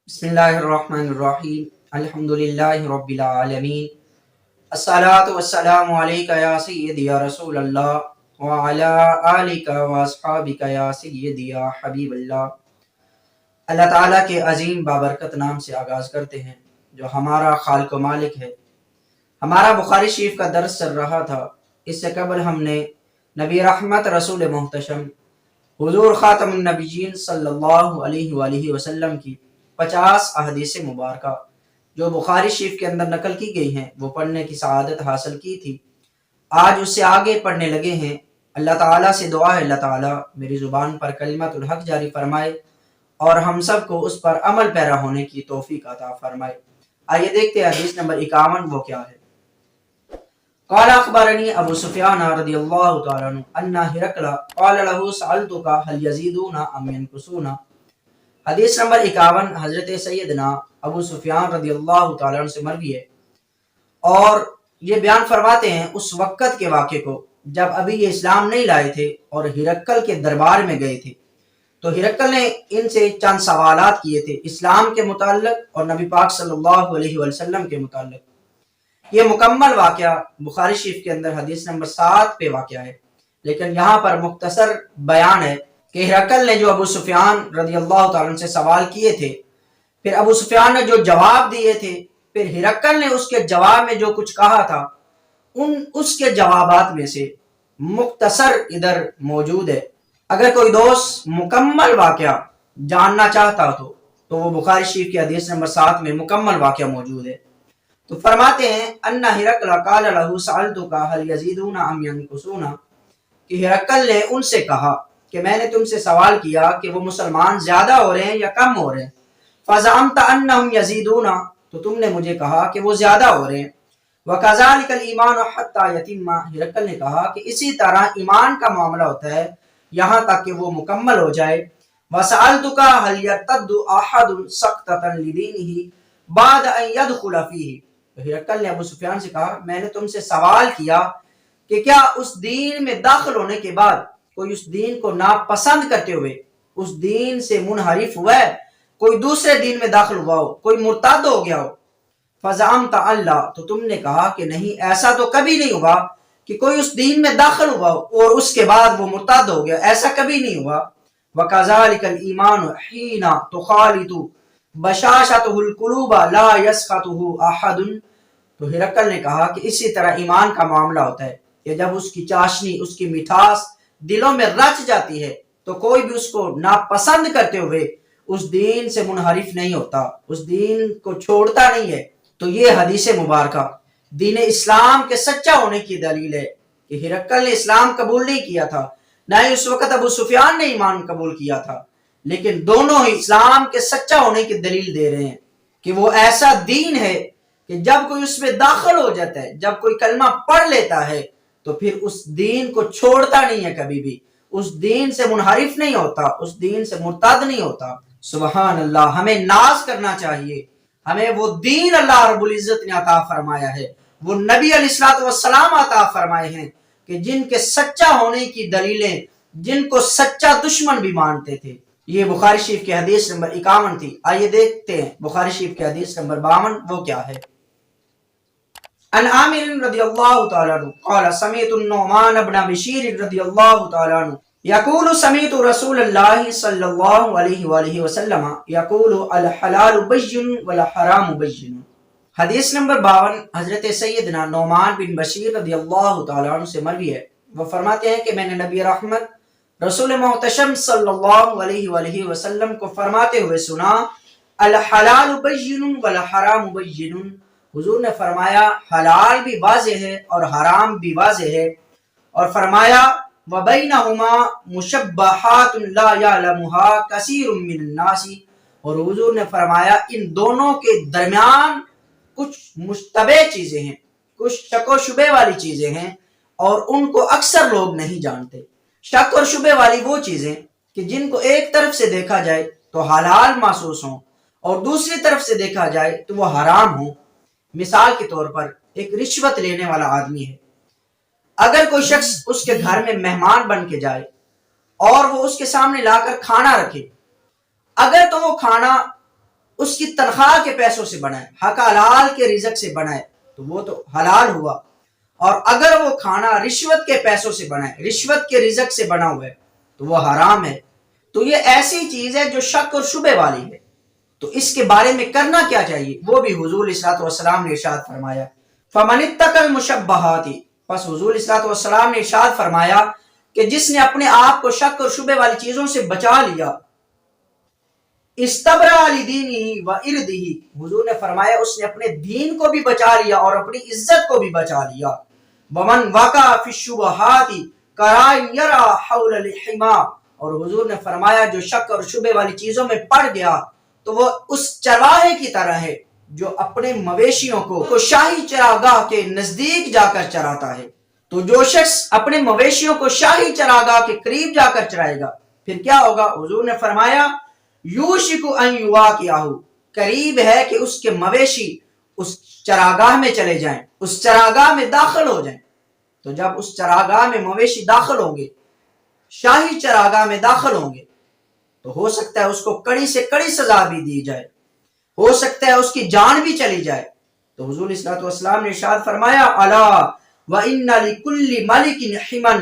بسم اللہ الرحمن الرحیم الحمدللہ رب العالمین الصلاۃ والسلام علیکہ یا سیدی یا رسول اللہ وعلی آلک واصحابک یا سیدی یا حبیب اللہ۔ اللہ تعالیٰ کے عظیم بابرکت نام سے آغاز کرتے ہیں جو ہمارا خالق و مالک ہے۔ ہمارا بخاری شریف کا درس چل رہا تھا۔ اس سے قبل ہم نے نبی رحمت رسول محتشم حضور خاتم النبیین صلی اللہ علیہ وآلہ وسلم کی 50 احادیث مبارکہ جو بخاری شریف کے اندر نقل کی گئی ہیں وہ پڑھنے کی سعادت حاصل کی تھی۔ آج اس سے آگے پڑھنے لگے ہیں۔ اللہ تعالیٰ سے دعا ہے اللہ تعالیٰ میری زبان پر کلمت الحق جاری فرمائے اور ہم سب کو اس پر عمل پیرا ہونے کی توفیق عطا فرمائے۔ آئیے دیکھتے ہیں حدیث نمبر 51 وہ کیا ہے۔ قال اخبرنی ابو سفیان رضی اللہ تعالیٰ عنہ ان ہرقل قال له سألتک هل يزيدون ام ينقصون۔ حدیث نمبر 51 حضرت سیدنا ابو سفیان رضی اللہ تعالیٰ عنہ سے مروی ہے اور یہ بیان فرماتے ہیں اس وقت کے واقعے کو جب ابھی یہ اسلام نہیں لائے تھے اور ہرقل کے دربار میں گئے تھے۔ تو ہرقل نے ان سے چند سوالات کیے تھے اسلام کے متعلق اور نبی پاک صلی اللہ علیہ وسلم کے متعلق۔ یہ مکمل واقعہ بخاری شریف کے اندر حدیث نمبر 7 پہ واقعہ ہے، لیکن یہاں پر مختصر بیان ہے کہ ہرقل نے جو ابو سفیان رضی اللہ تعالیٰ عنہ سے سوال کیے تھے، پھر ابو سفیان نے جو جواب دیے تھے، پھر ہرقل نے اس کے جواب میں جو کچھ کہا تھا، اس کے جوابات میں سے مختصر ادھر موجود ہے۔ اگر کوئی دوست مکمل واقعہ جاننا چاہتا تو وہ بخاری شریف کی حدیث نمبر 7 میں مکمل واقعہ موجود ہے۔ تو فرماتے ہیں ان ہرقل قال له سألتک هل يزيدون ام ينقصون، کہ ہرقل نے ان سے کہا کہ میں نے تم سے سوال کیا کہ وہ مسلمان زیادہ ہو رہے ہیں یا کم ہو رہے ہیں۔ فزعمت انهم يزيدون، تو تم نے مجھے کہا کہ وہ زیادہ ہو رہے ہیں۔ وكذلك الايمان حتى يتم، ہرقل نے کہا کہ اسی طرح ایمان کا معاملہ ہوتا ہے یہاں تک کہ وہ مکمل ہو جائے۔ وسألتك هل يرتد احد سقطة لدينه بعد ان يدخل فيه، ہرقل نے ابو سفیان سے کہا میں نے تم سے سوال کیا کہ کیا اس دین میں داخل ہونے کے بعد کوئی اس دین کو ناپسند کرتے ہوئے اس دین سے منحرف ہوا ہے، کوئی دوسرے دین میں داخل ہوا ہو، کوئی مرتد ہو گیا ہو۔ فزعمت اللہ، تو تم نے کہا کہ نہیں، ایسا تو کبھی نہیں ہوا کہ کوئی اس دین میں داخل ہوا ہو اور اس کے بعد وہ مرتد ہو گیا، ایسا کبھی نہیں ہوا۔ وَكَذَلِكَ الْإِيمَانُ حِينَ تُخَالِطُ بَشَاشَتُهُ الْقُلُوبَ لَا يَسْخَطُهُ أَحَدٌ، تو ہرقل نے کہا کہ اسی طرح ایمان کا معاملہ ہوتا ہے کہ جب اس کی چاشنی، اس کی مٹھاس دلوں میں رچ جاتی ہے تو کوئی بھی اس کو ناپسند کرتے ہوئے اس دین سے منحرف نہیں ہوتا، اس دین کو چھوڑتا نہیں ہے۔ تو یہ حدیث مبارکہ دین اسلام کے سچا ہونے کی دلیل ہے کہ ہرقل نے اسلام قبول نہیں کیا تھا، نہ ہی اس وقت ابو سفیان نے ایمان قبول کیا تھا، لیکن دونوں ہی اسلام کے سچا ہونے کی دلیل دے رہے ہیں کہ وہ ایسا دین ہے کہ جب کوئی اس میں داخل ہو جاتا ہے، جب کوئی کلمہ پڑھ لیتا ہے تو پھر اس دین کو چھوڑتا نہیں ہے، کبھی بھی اس دین سے منحرف نہیں ہوتا، اس دین سے مرتد نہیں ہوتا۔ سبحان اللہ، ہمیں ناز کرنا چاہیے، ہمیں وہ دین اللہ رب العزت نے عطا فرمایا ہے، وہ نبی علیہ الصلوۃ والسلام عطا فرمائے ہیں کہ جن کے سچا ہونے کی دلیلیں جن کو سچا دشمن بھی مانتے تھے۔ یہ بخاری شریف کی حدیث نمبر 51 تھی۔ آئیے دیکھتے ہیں بخاری شریف کی حدیث نمبر 52 وہ کیا ہے۔ عن عامر رضی اللہ تعالی عنہ قال سمعت النعمان بن بشیر رضی اللہ تعالی عنہ یقول سمعت رسول اللہ صلی اللہ علیہ وآلہ وسلم یقول الحلال بین والحرام بین۔ حدیث نمبر 52 حضرت سیدنا نعمان بن بشیر رضی اللہ تعالی عنہ سے مروی ہے۔ وہ فرماتے ہیں کہ میں نے نبی رحمت رسول محتشم صلی اللہ علیہ وآلہ وسلم کو فرماتے ہوئے سنا الحلال بین والحرام بین، حضور نے فرمایا حلال بھی واضح ہے اور حرام بھی واضح ہے، اور فرمایا وَبَيْنَهُمَا مُشَبَّحَاتٌ لَا يَعْلَمُهَا كَثِيرٌ مِّنَ النَّاسِ، اور حضور نے فرمایا ان دونوں کے درمیان کچھ مشتبہ چیزیں ہیں، کچھ شک و شبہ والی چیزیں ہیں اور ان کو اکثر لوگ نہیں جانتے۔ شک اور شبہ والی وہ چیزیں کہ جن کو ایک طرف سے دیکھا جائے تو حلال محسوس ہوں اور دوسری طرف سے دیکھا جائے تو وہ حرام ہوں۔ مثال کے طور پر ایک رشوت لینے والا آدمی ہے، اگر کوئی شخص اس کے گھر میں مہمان بن کے جائے اور وہ اس کے سامنے لا کر کھانا رکھے، اگر تو وہ کھانا اس کی تنخواہ کے پیسوں سے بنائے، حق حلال کے رزق سے بنائے تو وہ تو حلال ہوا، اور اگر وہ کھانا رشوت کے پیسوں سے بنائے، رشوت کے رزق سے بنا ہوا ہے تو وہ حرام ہے۔ تو یہ ایسی چیز ہے جو شک اور شبہ والی ہے، تو اس کے بارے میں کرنا کیا چاہیے وہ بھی حضور علیہ السلام نے ارشاد فرمایا، فَمَنِ اتَّقَى الْمُشَبَّهَاتِ، پس حضور علیہ السلام نے ارشاد فرمایا کہ جس نے اپنے آپ کو شک اور شبہ والی چیزوں سے بچا لیا، استبرأ لِدِينِهِ وَإِرْضِهِ، حضور نے فرمایا اس نے اپنے دین کو بھی بچا لیا اور اپنی عزت کو بھی بچا لیا۔ وَمَنْ وَقَعَ فِي الشُّبُهَاتِ كَرَائِن يَرَى حَوْلَ الْحِمَى، اور حضور نے فرمایا جو شک اور شبہ والی چیزوں میں پڑ گیا تو وہ اس چرواہے کی طرح ہے جو اپنے مویشیوں کو شاہی چراگاہ کے نزدیک جا کر چراتا ہے۔ تو جو شخص اپنے مویشیوں کو شاہی چراگاہ کے قریب جا کر چرائے گا پھر کیا ہوگا؟ حضور نے فرمایا یوشک ان یواقعہ، قریب ہے کہ اس کے مویشی اس چراگاہ میں چلے جائیں، اس چراگاہ میں داخل ہو جائیں۔ تو جب اس چراگاہ میں مویشی داخل ہوں گے، شاہی چراگاہ میں داخل ہوں گے، تو ہو سکتا ہے اس کو کڑی سے کڑی سزا بھی دی جائے، ہو سکتا ہے اس کی جان بھی چلی جائے۔ تو حضور صلی اللہ علیہ وسلم نے ارشاد فرمایا الا وان لکل ملک حما،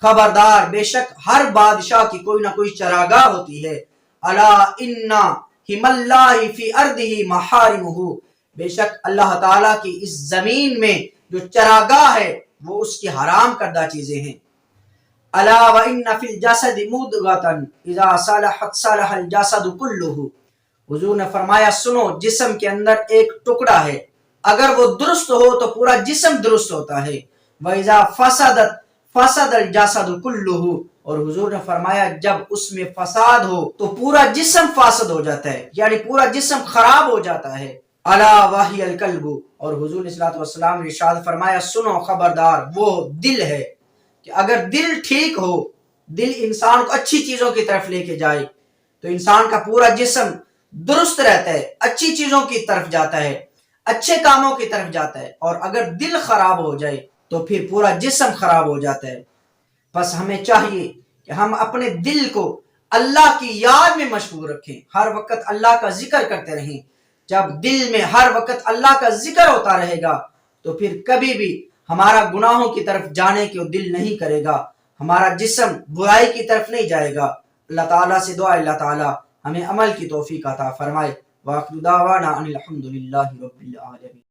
خبردار بے شک ہر بادشاہ کی کوئی نہ کوئی چراگاہ ہوتی ہے، الا ان حم اللہ فی ارضہ محارمہ، بے شک اللہ تعالیٰ کی اس زمین میں جو چراگاہ ہے وہ اس کی حرام کردہ چیزیں ہیں۔ الا وان فی الجسد مضغۃ اذا صلحت صلح الجسد کلہ، حضور نے فرمایا سنو، جسم کے اندر ایک ٹکڑا ہے، اگر وہ درست ہو تو پورا جسم درست ہوتا ہے، وَإِذَا فَسَدَتْ فَسَدَ الْجَسَدُ كُلُّهُ، اور حضور نے فرمایا جب اس میں فساد ہو تو پورا جسم فاسد ہو جاتا ہے، یعنی پورا جسم خراب ہو جاتا ہے۔ الا وَهِيَ الْقَلْبُ، اور حضور صلی اللہ علیہ وسلم نے ارشاد فرمایا سنو خبردار وہ دل ہے، کہ اگر دل ٹھیک ہو، دل انسان کو اچھی چیزوں کی طرف لے کے جائے تو انسان کا پورا جسم درست رہتا ہے، اچھی چیزوں کی طرف جاتا ہے، اچھے کاموں کی طرف جاتا ہے، اور اگر دل خراب ہو جائے تو پھر پورا جسم خراب ہو جاتا ہے۔ بس ہمیں چاہیے کہ ہم اپنے دل کو اللہ کی یاد میں مشغول رکھیں، ہر وقت اللہ کا ذکر کرتے رہیں۔ جب دل میں ہر وقت اللہ کا ذکر ہوتا رہے گا تو پھر کبھی بھی ہمارا گناہوں کی طرف جانے کے دل نہیں کرے گا، ہمارا جسم برائی کی طرف نہیں جائے گا۔ اللہ تعالیٰ سے دعا اللہ تعالیٰ ہمیں عمل کی توفیق عطا فرمائے۔ وآخر دعوانا ان الحمد للہ رب العالمین۔